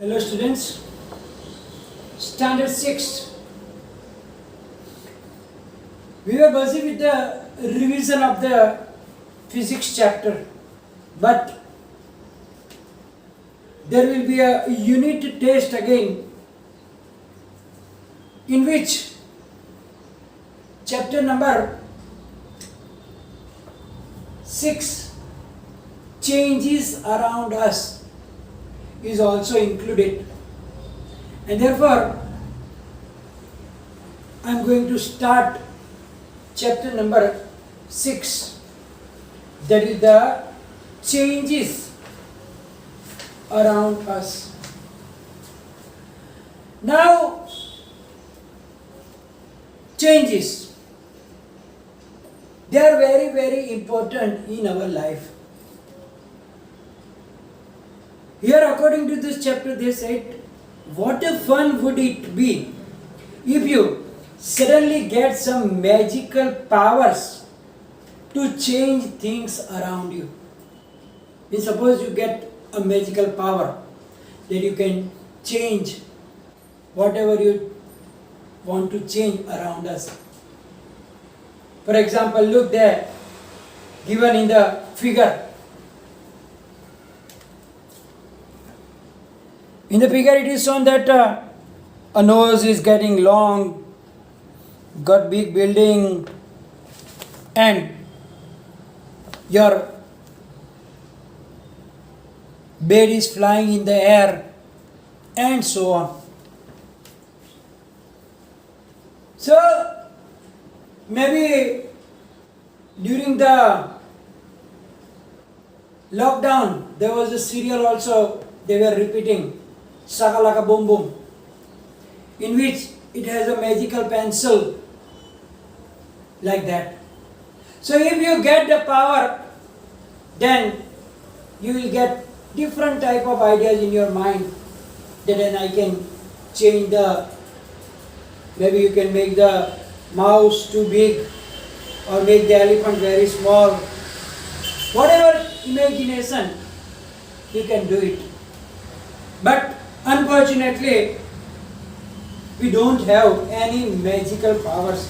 Hello students, standard 6. We were busy with the revision of the physics chapter, but there will be a unit test again in which chapter number 6, changes around us, is also included, and therefore I am going to start chapter number 6, that is the changes around us. Now, changes, they are very, very important in our life. Here, according to this chapter, they said, what a fun would it be if you suddenly get some magical powers to change things around you. Means suppose you get a magical power that you can change whatever you want to change around us. For example, look there, given in the figure. In the figure it is shown that a nose is getting long, got big building, and your bed is flying in the air, and so on. So maybe during the lockdown there was a serial also they were repeating, Shakalaka Boom Boom, in which it has a magical pencil like that. So if you get the power, then you will get different type of ideas in your mind. Then I can change maybe you can make the mouse too big or make the elephant very small. Whatever imagination, you can do it. But unfortunately, we don't have any magical powers.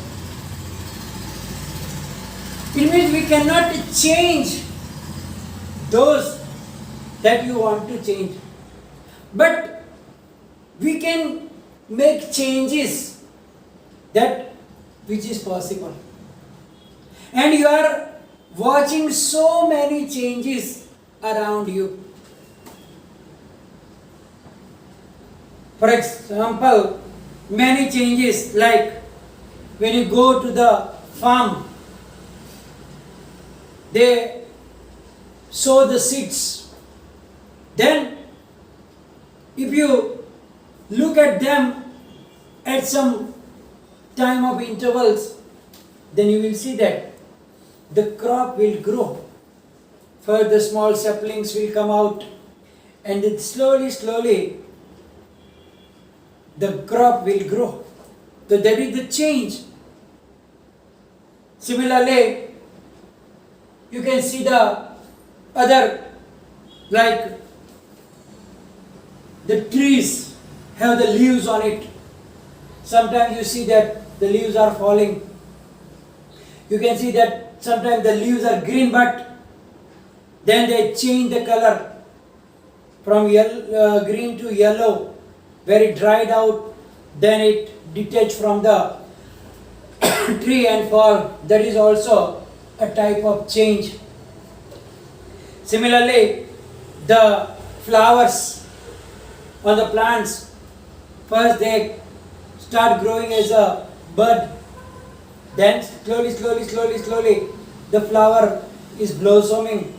It means we cannot change those that you want to change. But we can make changes that which is possible. And you are watching so many changes around you. For example, many changes like when you go to the farm, they sow the seeds. Then, if you look at them at some time of intervals, then you will see that the crop will grow. First, the small saplings will come out, and then slowly, the crop will grow. So that is the change. Similarly, you can see the other, like the trees have the leaves on it. Sometimes you see that the leaves are falling. You can see that sometimes the leaves are green, but then they change the color from green to yellow, very dried out, then it detach from the tree and fall. That is also a type of change. Similarly, the flowers on the plants, first they start growing as a bud, then slowly the flower is blossoming,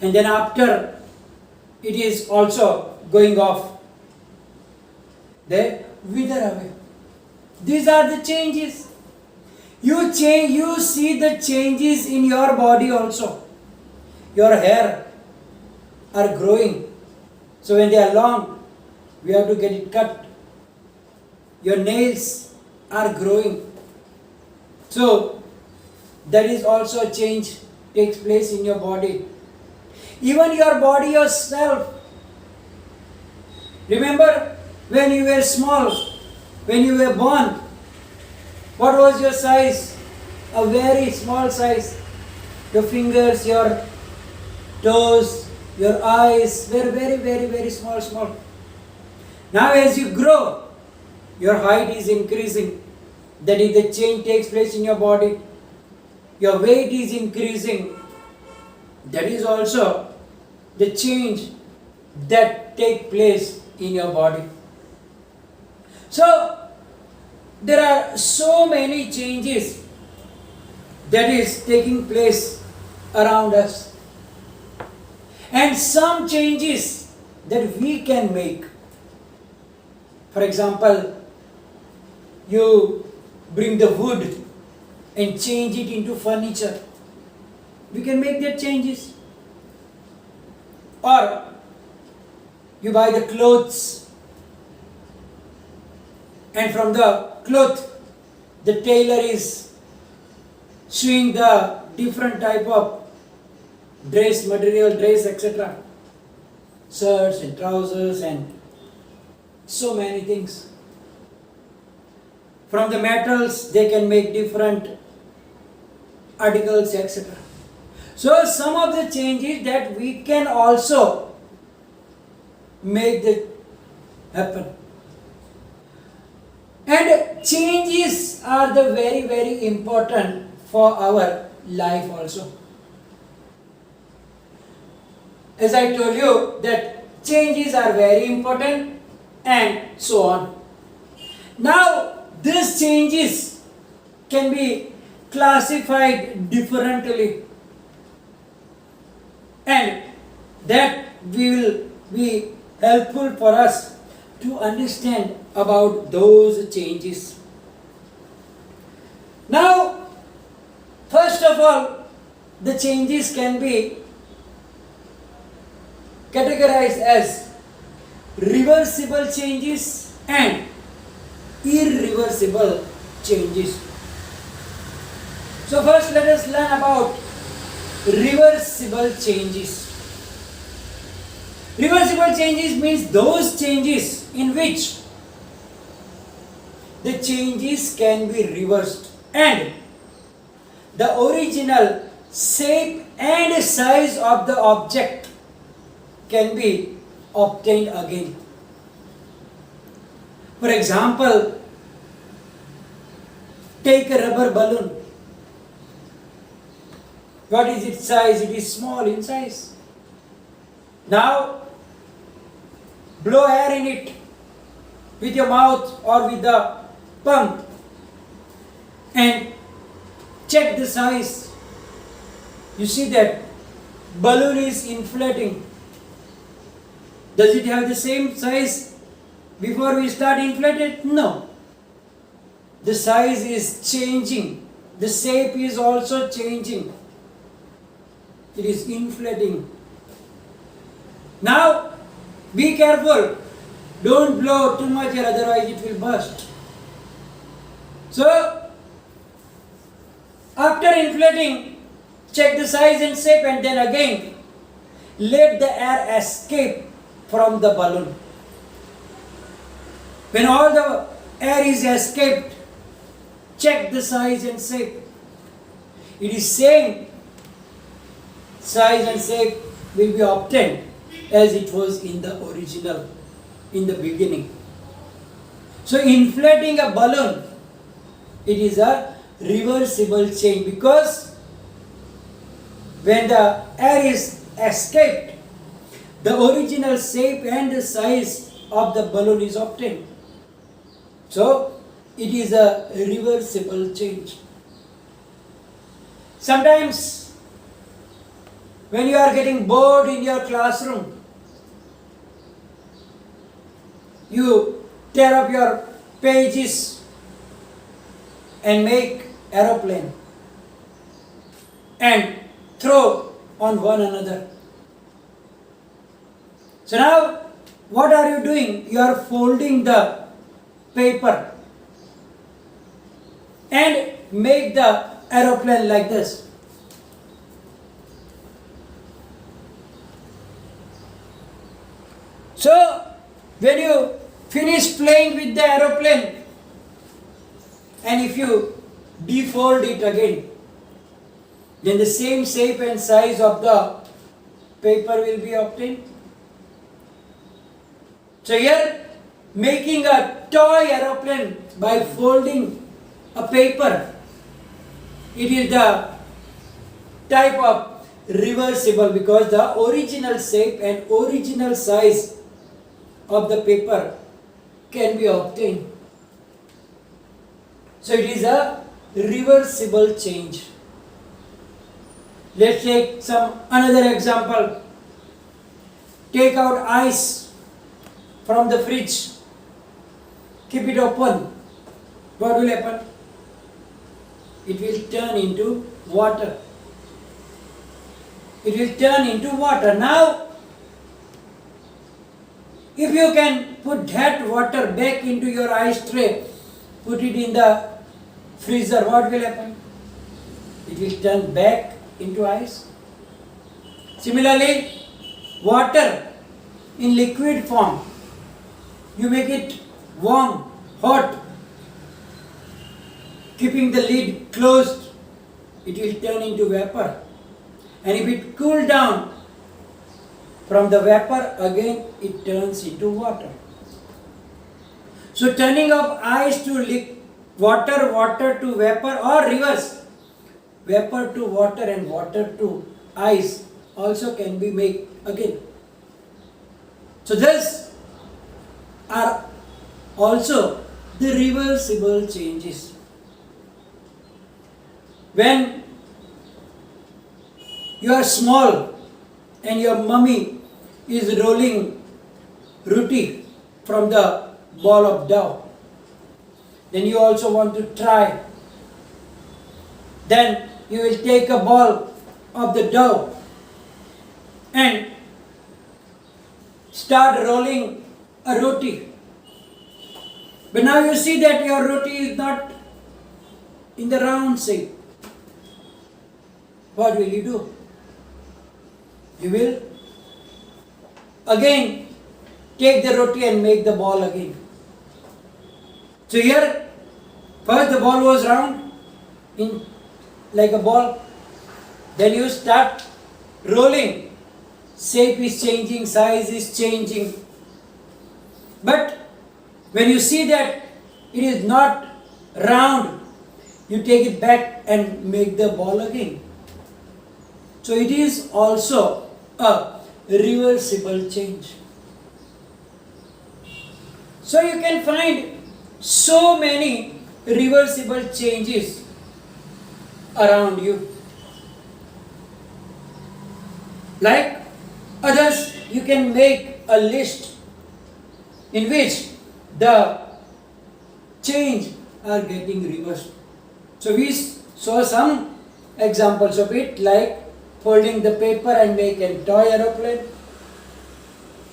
and then after it is also going off. They wither away. These are the changes. You see the changes in your body also. Your hair are growing. So when they are long, we have to get it cut. Your nails are growing. So that is also a change takes place in your body. Even your body yourself, Remember when you were small, when you were born, what was your size? A very small size. Your fingers, your toes, your eyes were very, very, very small, small. Now as you grow, your height is increasing. That is, the change takes place in your body. Your weight is increasing. That is also the change that take place in your body. So there are so many changes that is taking place around us, and some changes that we can make. For example, you bring the wood and change it into furniture. We can make that changes. Or you buy the clothes, and from the cloth the tailor is showing the different type of dress material, dress, etc. Shirts and trousers and so many things. From the metals they can make different articles, etc. So some of the changes that we can also make that happen. And changes are the very, very important for our life also. As I told you that changes are very important and so on. Now these changes can be classified differently, and that will be helpful for us to understand about those changes. Now, first of all, the changes can be categorized as reversible changes and irreversible changes. So first let us learn about reversible changes. Reversible changes means those changes in which the changes can be reversed and the original shape and size of the object can be obtained again. For example, take a rubber balloon. What is its size? It is small in size. Now, blow air in it with your mouth or with the pump and check the size. You see that balloon is inflating. Does it have the same size before we start inflated? No. The size is changing. The shape is also changing. It is inflating. Now, be careful. Don't blow too much, or otherwise it will burst. So, after inflating, check the size and shape, and then again let the air escape from the balloon. When all the air is escaped, check the size and shape. It is same size and shape will be obtained as it was in the original, in the beginning. So inflating a balloon, it is a reversible change, because when the air is escaped, the original shape and the size of the balloon is obtained. So it is a reversible change. Sometimes when you are getting bored in your classroom, you tear up your pages and make aeroplane and throw on one another. So now what are you doing? You are folding the paper and make the aeroplane like this. So When you finish playing with the aeroplane and if you defold it again, then the same shape and size of the paper will be obtained. So here, making a toy aeroplane by folding a paper, it is the type of reversible because the original shape and original size of the paper can be obtained. So it is a reversible change. Let's take another example. Take out ice from the fridge. Keep it open. What will happen? It will turn into water. It will turn into water. Now, if you can put that water back into your ice tray, put it in the freezer, what will happen? It will turn back into ice. Similarly, water in liquid form, you make it warm, hot, keeping the lid closed, it will turn into vapor. And if it cools down from the vapor, again it turns into water. So turning of ice to water, water to vapor, or reverse, vapor to water and water to ice also can be made again. So these are also the reversible changes. When you are small and your mummy is rolling roti from the ball of dough, then you also want to try. Then you will take a ball of the dough and start rolling a roti. But now you see that your roti is not in the round shape. What will you do? You will again take the roti and make the ball again. So here, first the ball was round, in like a ball. Then you start rolling. Shape is changing, size is changing. But when you see that it is not round, you take it back and make the ball again. So it is also a reversible change. So you can find so many reversible changes around you. Like others, you can make a list in which the change are getting reversed. So we saw some examples of it, like folding the paper and make a toy aeroplane,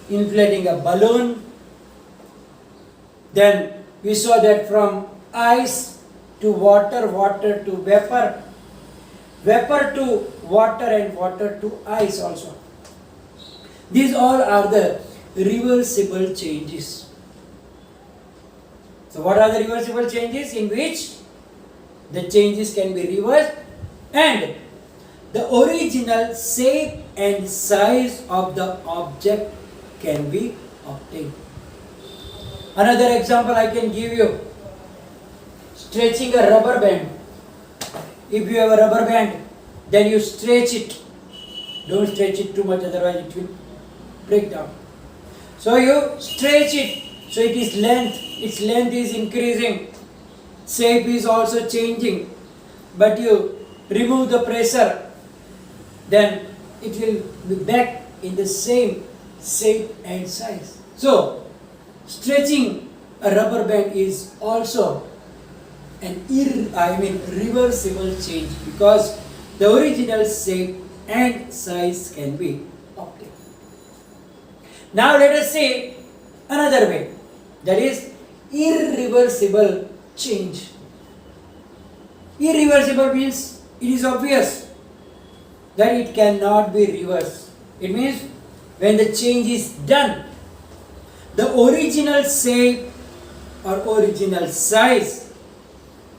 inflating a balloon. Then we saw that from ice to water, water to vapor, vapor to water and water to ice also. These all are the reversible changes. So what are the reversible changes? In which the changes can be reversed and the original shape and size of the object can be obtained. Another example I can give you, stretching a rubber band. If you have a rubber band, then you stretch it. Don't stretch it too much, otherwise it will break down. So you stretch it, so its length is increasing, shape is also changing, but you remove the pressure, then it will be back in the same shape and size. So stretching a rubber band is also an reversible change because the original shape and size can be obtained. Now let us say another way, that is irreversible change. Irreversible means it is obvious that it cannot be reversed. It means when the change is done, the original shape or original size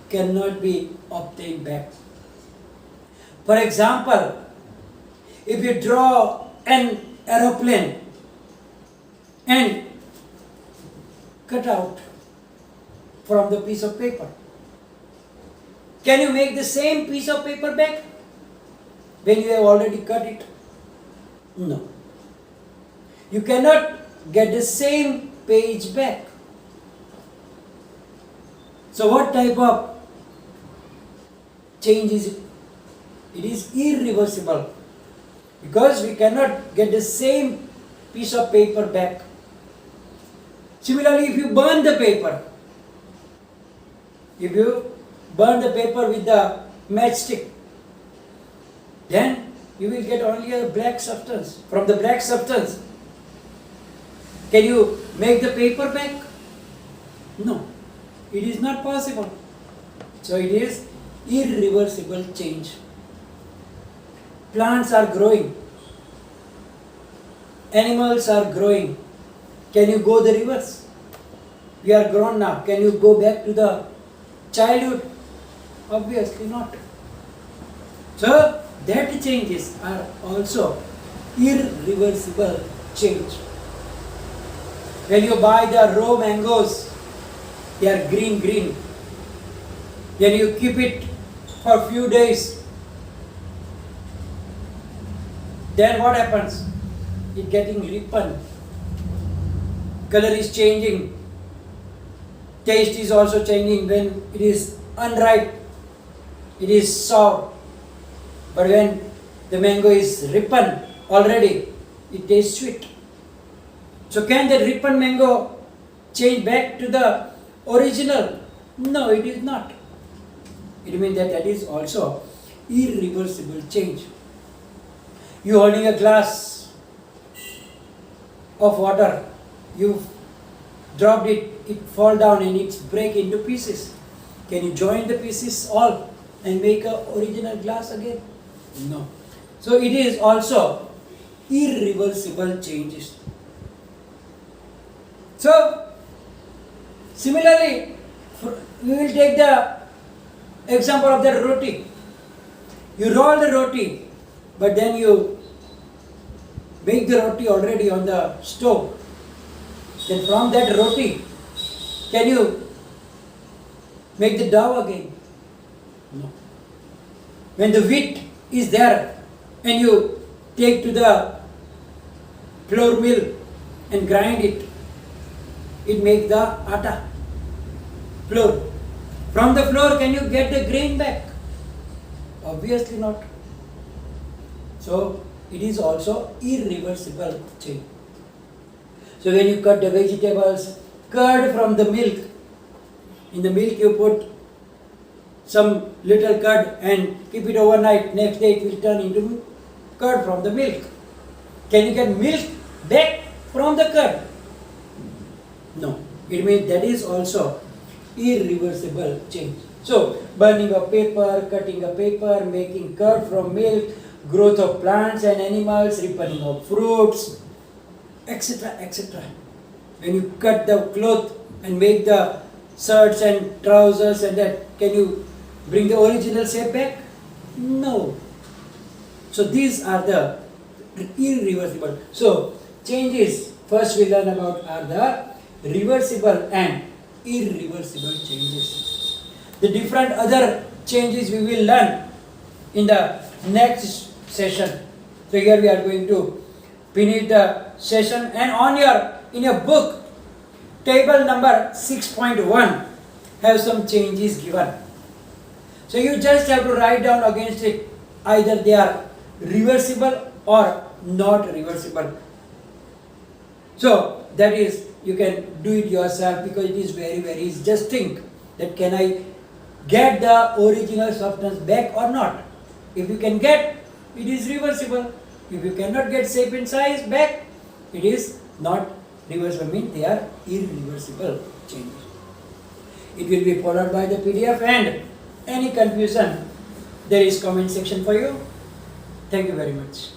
cannot be obtained back. For example, if you draw an aeroplane and cut out from the piece of paper, can you make the same piece of paper back when you have already cut it? No. You cannot get the same page back. So what type of change is it? It is irreversible, because we cannot get the same piece of paper back. Similarly, if you burn the paper, with the matchstick, then you will get only a black substance. From the black substance, can you make the paper back? No, it is not possible. So it is irreversible change. Plants are growing, animals are growing. Can you go the reverse? We are grown now. Can you go back to the childhood? Obviously not. So that changes are also irreversible change. When you buy the raw mangoes, they are green. Then you keep it for a few days. Then what happens? It getting ripened. Color is changing. Taste is also changing. When it is unripe, it is sour. But when the mango is ripened already, it tastes sweet. So can the ripened mango change back to the original? No, it is not. It means that is also irreversible change. You holding a glass of water, you dropped it, it fall down and it break into pieces. Can you join the pieces all and make a original glass again? No. So it is also irreversible changes. So similarly, we will take the example of the roti. You roll the roti, but then you make the roti already on the stove. Then from that roti, can you make the dough again? No. When the wheat is there and you take to the flour mill and grind it, it makes the atta, flour. From the flour, can you get the grain back? Obviously not. So it is also irreversible change. So when you cut the vegetables, curd from the milk, in the milk you put some little curd and keep it overnight, next day it will turn into curd from the milk. Can you get milk back from the curd? No. It means that is also irreversible change. So burning of paper, cutting of paper, making curd from milk, growth of plants and animals, ripening of fruits, etc., etc. When you cut the cloth and make the shirts and trousers and that, can you bring the original shape back? No. So these are the irreversible. So changes first we learn about are the reversible and irreversible changes. The different other changes we will learn in the next session. So here we are going to finish the session, and on in your book, table number 6.1 have some changes given. So you just have to write down against it either they are reversible or not reversible. So that is, you can do it yourself because it is very easy. Just think that can I get the original substance back or not? If you can get, it is reversible. If you cannot get shape and size back, it is not reversible, means they are irreversible changes. It will be followed by the PDF, and any confusion, there is comment section for you. Thank you very much.